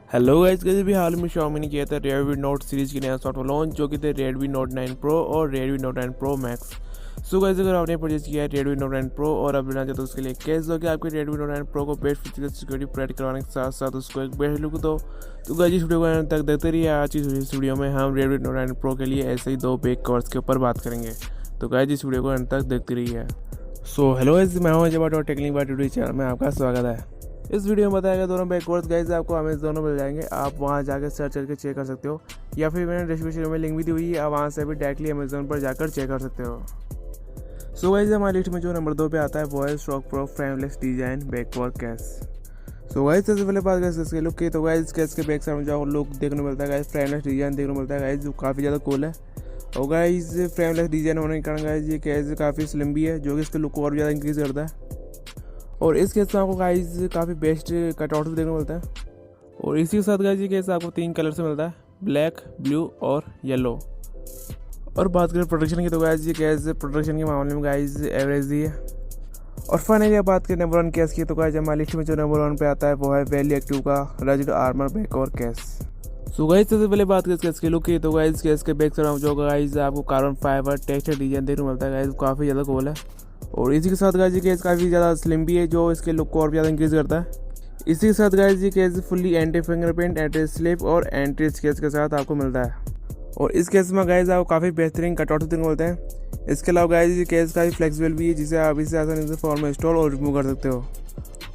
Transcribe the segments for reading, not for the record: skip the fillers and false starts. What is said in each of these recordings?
Hello guys, कैसे भी हाल में Xiaomi ने किया था Redmi Note सीरीज की नया सॉफ्टवेयर लॉन्च, जो कि थे Redmi Note 9 Pro और Redmi Note 9 Pro Max। So guys, अगर आपने परचेज किया है Redmi Note 9 Pro और आप लेना चाहते हो उसके लिए कैश हो कि आपके Redmi Note 9 Pro को बेस्ट फीचर सिक्योरिटी प्रोवाइड करवाने के साथ साथ उसको एक बेस्ट लुक दो, तो गाइस इस वीडियो को अंत तक देखते रहिए। आज की इस वीडियो में हम Redmi Note 9 Pro के लिए ऐसे ही दो बैक कवर्स के ऊपर बात करेंगे, तो गाइस इस वीडियो को अंत तक देखते रहिए। सो हेलो गाइस, मैं हूं जब टेक्निक बाय यूट्यूब चैनल में आपका स्वागत है। इस वीडियो में बताया गया दोनों बैक कवर्स गाइस आपको Amazon में मिल जाएंगे। आप वहां जाकर सर्च करके चेक कर सकते हो, या फिर मैंने डिस्क्रिप्शन में लिंक भी दी हुई है, आप वहां से भी डायरेक्टली Amazon पर जाकर चेक कर सकते हो। सो गाइस, हमारी लिस्ट में जो नंबर 2 पे आता है वो है stock pro frameless design back cover case. So guys, सबसे पहले बात करें इसके लुक की, तो गाइस केस के बैक साइड में जो लुक देखने को मिलता है गाइस, फ्रेमलेस डिजाइन देखने को मिलता है गाइस, जो काफ़ी ज़्यादा कूल है। और गाइस फ्रेमलेस डिजाइन होने के कारण गाइस ये केस काफ़ी स्लिम भी है, जो कि इसके लुक को और ज़्यादा इंक्रीज़ करता है। और इस केस में आपको गाइस काफ़ी बेस्ट कटआउट भी देखने को मिलता है। और इसी के साथ गाइस ये केस आपको 3 कलर से मिलता है, ब्लैक, ब्लू और येलो। और बात करें प्रोटेक्शन की, तो गाइस ये केस प्रोटेक्शन के मामले में गाइस एवरेज ही है। और फाइनली बात करें नंबर 1 केस की, तो गाइस हमारी लिस्ट में जो नंबर 1 पे आता है वो है वैली एक्टिव का rugged armour back cover case. So guys, सबसे पहले बात करें इस केस के लुक की, तो गाइस केस के बैक साइड जो गाइस आपको कार्बन फाइबर टेक्सचर डिजाइन देखने को मिलता है गाइस, काफ़ी ज़्यादा कूल है। और इसी के साथ गाइस ये केस काफ़ी ज़्यादा स्लिम भी है, जो इसके लुक को और ज़्यादा इंक्रीज़ करता है। इसी के साथ गाइस ये case fully anti fingerprint, anti slip और एंटी स्केच के साथ आपको मिलता है। और इस केस में गाइस आपको काफ़ी बेहतरीन कटआउट देखने को मिलते हैं। इसके अलावा गाइस ये केस काफ़ी फ्लेक्सिबल भी है, जिसे आप इसे आसानी से फॉर्म में इंस्टॉल और रिमूव कर सकते हो।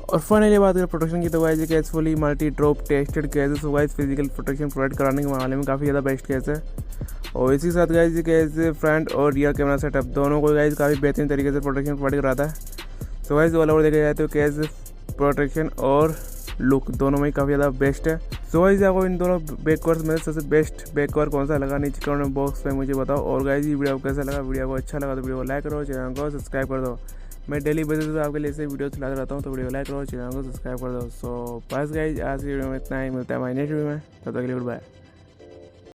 और फाइनली बात करें प्रोटेक्शन की, तो गाइस ये case fully multi drop tested case है, so guys physical protection provide कराने के मामले में काफ़ी ज़्यादा बेस्ट केस है। और इसी के साथ गाइस ये केस फ्रंट और रियर कैमरा सेटअप दोनों को गाइस काफ़ी बेहतरीन तरीके से प्रोटेक्शन प्रोवाइड कराता है। सो गाइस ऑल ओवर देखा जाए तो केस प्रोटेक्शन और लुक दोनों में काफ़ी ज़्यादा बेस्ट है। सो गाइस आपको इन दोनों बैक कवर्स में सबसे बेस्ट बैक कवर कौन सा लगा, नीचे कमेंट बॉक्स में मुझे बताओ। और गाइस ये वीडियो आपको कैसा लगा, वीडियो को अच्छा लगा तो वीडियो को लाइक करो, चैनल को सब्सक्राइब कर दो। मैं डेली बेसिस पे आपके लिए ऐसे वीडियो लाता रहता हूँ, तो वीडियो को लाइक करो, चैनल को सब्सक्राइब कर दो। सो बस गाइस आज की वीडियो में इतना ही, मिलता है हमारी नेक्स्ट वीडियो में, तब तक के लिए गुड बाय।